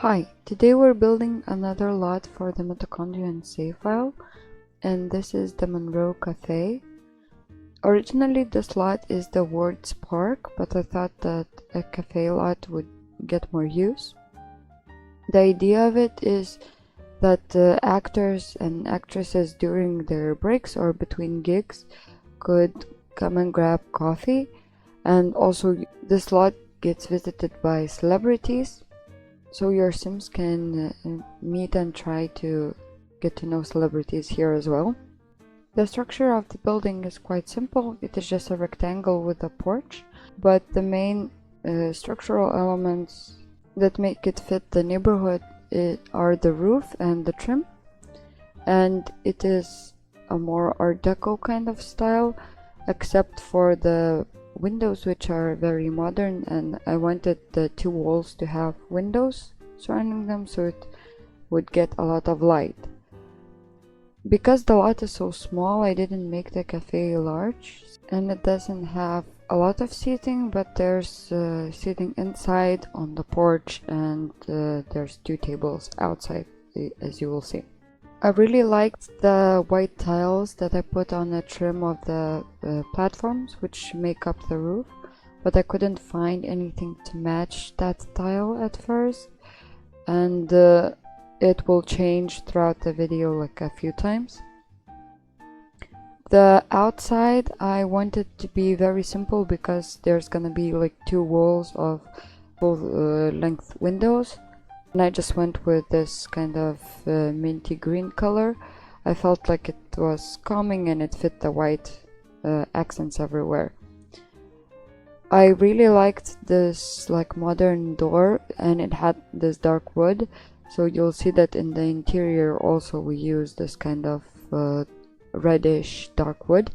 Hi, today we're building another lot for the mitochondrial save file, and this is the Monroe Café. Originally this lot is the word's park, but I thought that a cafe lot would get more use. The idea of it is that actors and actresses during their breaks or between gigs could come and grab coffee, and also this lot gets visited by celebrities. So your Sims can meet and try to get to know celebrities here as well. The structure of the building is quite simple. It is just a rectangle with a porch, but the main structural elements that make it fit the neighborhood are the roof and the trim. And it is a more Art Deco kind of style, except for the windows, which are very modern, and I wanted the two walls to have windows surrounding them so it would get a lot of light. Because the lot is so small, I didn't make the cafe large, and it doesn't have a lot of seating, but there's seating inside on the porch, and there's two tables outside, as you will see. I really liked the white tiles that I put on the trim of the platforms, which make up the roof, but I couldn't find anything to match that tile at first, and it will change throughout the video like a few times. The outside I wanted to be very simple because there's gonna be like two walls of full length windows. And I just went with this kind of minty green color. I felt like it was calming and it fit the white accents everywhere. I really liked this like modern door, and it had this dark wood, so you'll see that in the interior also we use this kind of reddish dark wood.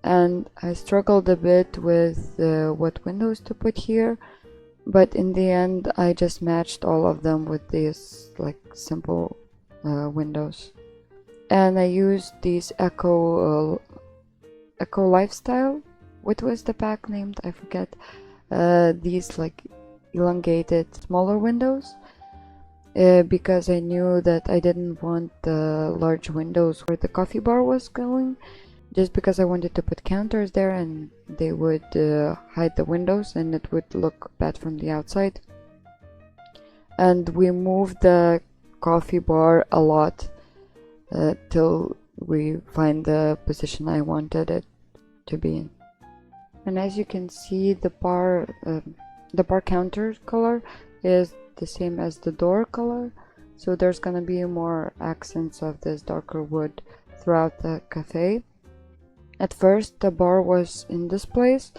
And I struggled a bit with what windows to put here, but in the end I just matched all of them with these like simple windows. And I used these Eco Lifestyle. What was the pack named? I forget. These like elongated smaller windows, because I knew that I didn't want the large windows where the coffee bar was going, just because I wanted to put counters there and they would hide the windows and it would look bad from the outside. And we moved the coffee bar a lot till we find the position I wanted it to be in. And as you can see, the bar counter color is the same as the door color, so there's gonna be more accents of this darker wood throughout the cafe. At first the bar was in this place,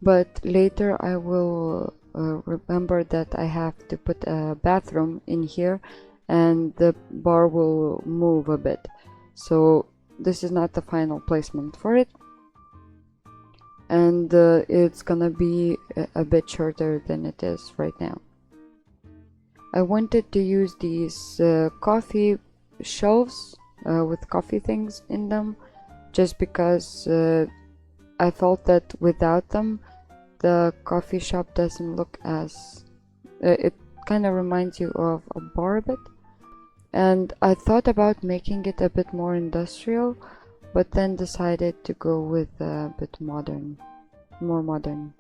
but later I will remember that I have to put a bathroom in here and the bar will move a bit, so this is not the final placement for it, and it's gonna be a bit shorter than it is right now. I wanted to use these coffee shelves with coffee things in them, just because I felt that without them the coffee shop doesn't look as it kind of reminds you of a bar a bit. And I thought about making it a bit more industrial, but then decided to go with a bit more modern.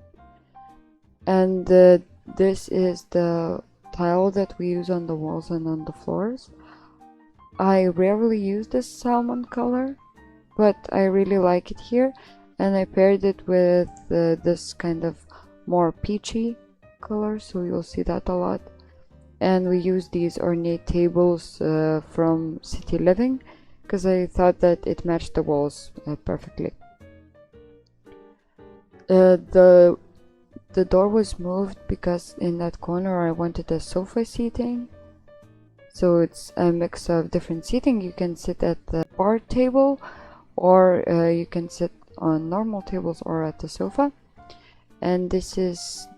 And this is the tile that we use on the walls and on the floors. I rarely use this salmon color, but I really like it here, and I paired it with this kind of more peachy color, so you'll see that a lot. And we use these ornate tables from City Living because I thought that it matched the walls perfectly. The door was moved because in that corner I wanted a sofa seating, so it's a mix of different seating. You can sit at the bar table, or you can sit on normal tables or at the sofa. And this is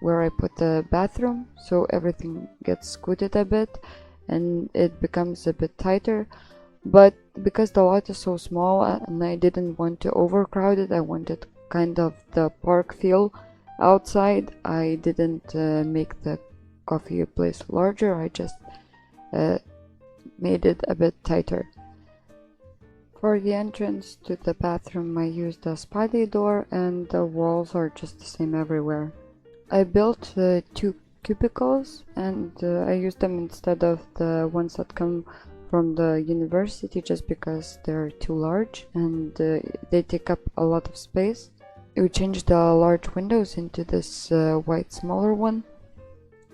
where I put the bathroom, so everything gets scooted a bit and it becomes a bit tighter. But because the lot is so small and I didn't want to overcrowd it, I wanted kind of the park feel outside. I didn't make the coffee place larger, I just made it a bit tighter. For the entrance to the bathroom, I used a spidey door, and the walls are just the same everywhere. I built 2 cubicles, and I used them instead of the ones that come from the university, just because they're too large and they take up a lot of space. We changed the large windows into this white smaller one,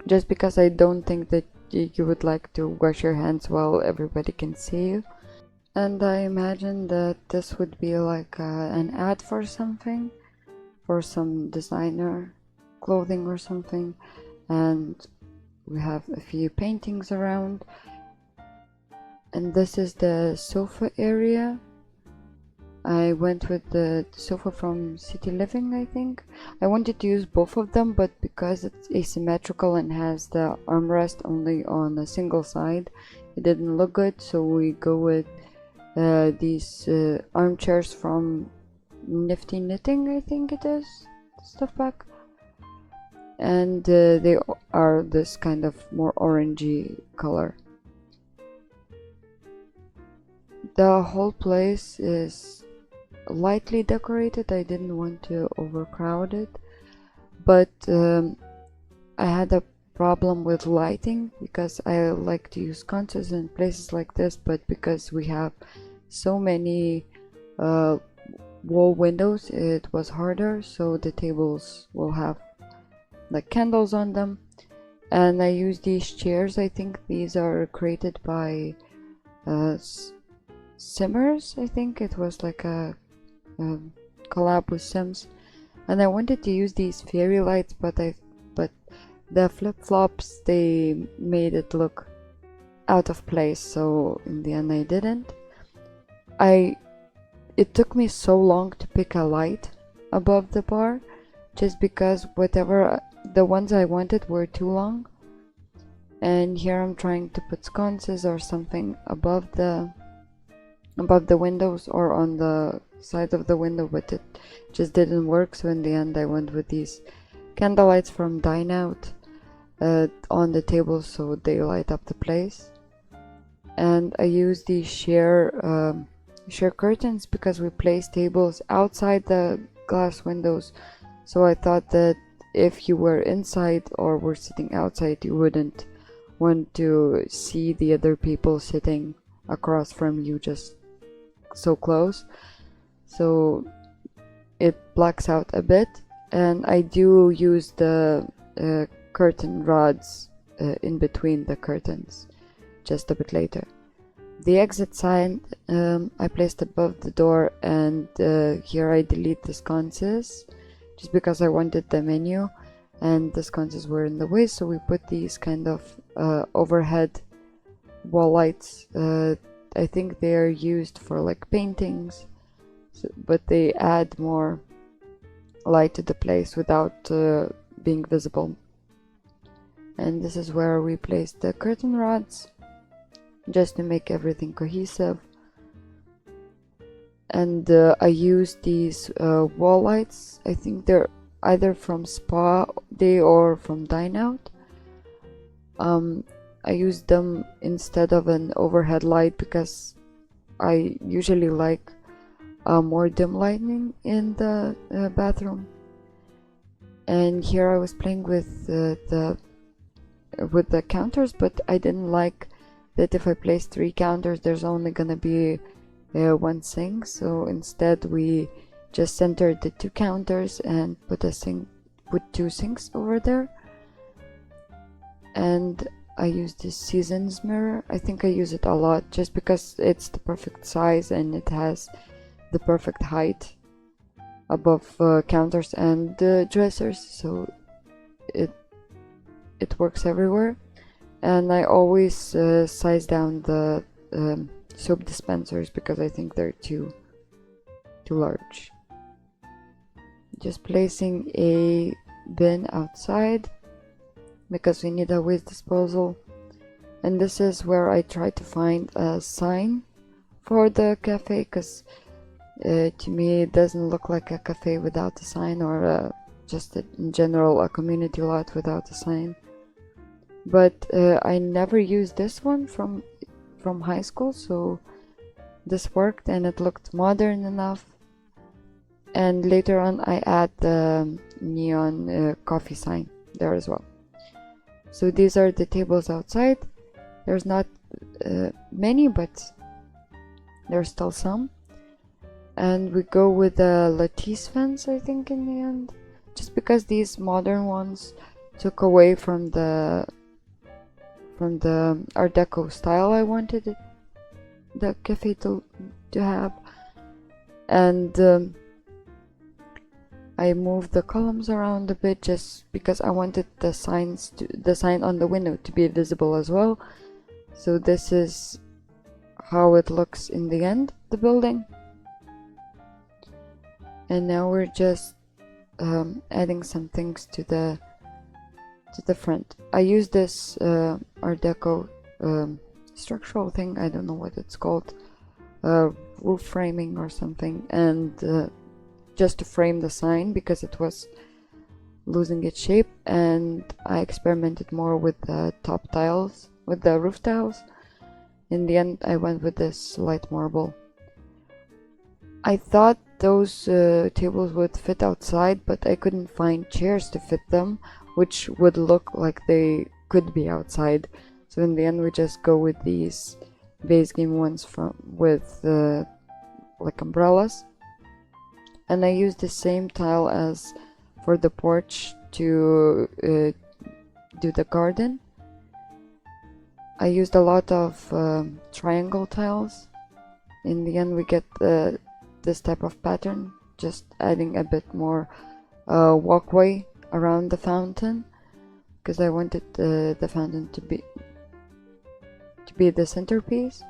just because I don't think that you would like to wash your hands while everybody can see you. And I imagined that this would be like an ad for something, for some designer clothing or something. And we have a few paintings around. And this is the sofa area. I went with the sofa from City Living, I think. I wanted to use both of them, but because it's asymmetrical and has the armrest only on a single side, it didn't look good, so we go with these armchairs from Nifty Knitting, I think it is, stuff back. And they are this kind of more orangey color. The whole place is lightly decorated. I didn't want to overcrowd it, but I had a problem with lighting because I like to use sconces in places like this, but because we have so many wall windows, it was harder, so the tables will have like candles on them. And I use these chairs. I think these are created by Simmers. I think it was like a collab with Sims, and I wanted to use these fairy lights, but the flip-flops, they made it look out of place, so in the end I didn't. It took me so long to pick a light above the bar, just because the ones I wanted were too long, and here I'm trying to put sconces or something above the windows or on the side of the window, but it just didn't work. So in the end I went with these candle lights from Dine Out on the table, so they light up the place. And I use these sheer curtains because we place tables outside the glass windows, so I thought that if you were inside or were sitting outside, you wouldn't want to see the other people sitting across from you just so close, so it blacks out a bit. And I do use the curtain rods in between the curtains just a bit later. The exit sign I placed above the door, and here I delete the sconces just because I wanted the menu and the sconces were in the way, so we put these kind of overhead wall lights. I think they are used for like paintings, but they add more light to the place without being visible. And this is where we place the curtain rods, just to make everything cohesive. And I use these wall lights. I think they're either from Spa Day or from Dine Out. I use them instead of an overhead light because I usually like more dim lighting in the bathroom. And here I was playing with the counters, but I didn't like that if I place 3 counters there's only gonna be 1 sink, so instead we just centered the 2 counters and put 2 sinks over there. And I use this Seasons mirror. I think I use it a lot just because it's the perfect size and it has the perfect height above counters and dressers, so it works everywhere. And I always size down the soap dispensers because I think they're too large. Just placing a bin outside because we need a waste disposal. And this is where I try to find a sign for the cafe, because to me it doesn't look like a cafe without a sign, or just in general a community lot without a sign. but I never used this one from high school, so this worked and it looked modern enough. And later on I add the neon coffee sign there as well. So these are the tables outside. There's not many, but there's still some. And we go with the lattice fence, I think, in the end, just because these modern ones took away from the Art Deco style I wanted the cafe to have. And I moved the columns around a bit just because I wanted the sign on the window to be visible as well. So this is how it looks in the end, the building. And now we're just adding some things to the front. I use this Art Deco structural thing, I don't know what it's called, roof framing or something, and just to frame the sign because it was losing its shape. And I experimented more with the top tiles, with the roof tiles. In the end I went with this light marble. I thought those tables would fit outside, but I couldn't find chairs to fit them, which would look like they could be outside. So in the end we just go with these base game ones with like umbrellas. And I used the same tile as for the porch to do the garden. I used a lot of triangle tiles. In the end we get this type of pattern, just adding a bit more walkway around the fountain, because I wanted the fountain to be the centerpiece.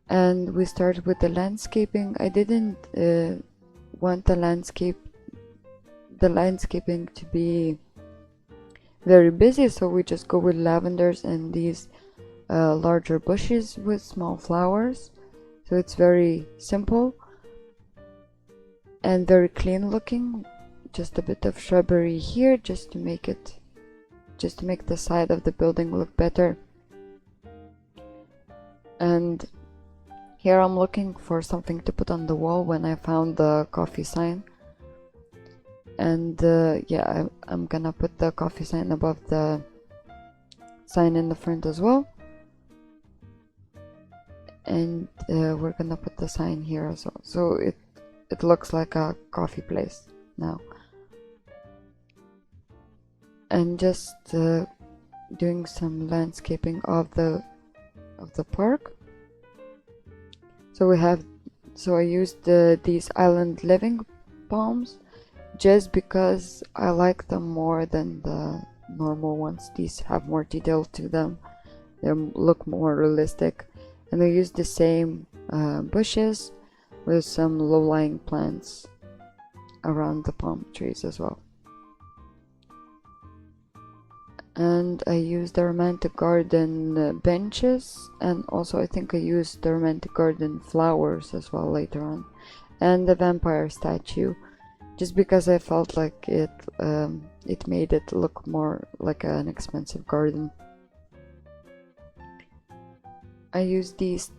And we started with the landscaping. I didn't want the landscaping to be very busy, so we just go with lavenders and these larger bushes with small flowers. So it's very simple and very clean looking. Just a bit of shrubbery here just to make the side of the building look better. And here I'm looking for something to put on the wall when I found the coffee sign. And yeah, I'm gonna put the coffee sign above the sign in the front as well. And we're gonna put the sign here as well, so it looks like a coffee place now. And just doing some landscaping of the park. So I used these island living palms just because I like them more than the normal ones. These have more detail to them, they look more realistic. And I used the same bushes with some low-lying plants around the palm trees as well. And I used the romantic garden benches, and also I think I used the romantic garden flowers as well later on, and the vampire statue, just because I felt like it made it look more like an expensive garden. I used these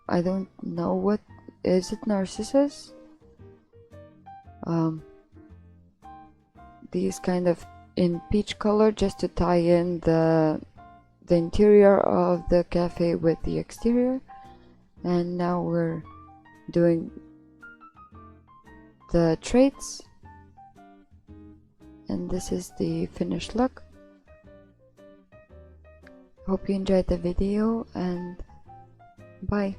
I don't know, what is it, narcissus? These kind of in peach color, just to tie in the interior of the cafe with the exterior. And now we're doing the traits, and this is the finished look. Hope you enjoyed the video, and bye.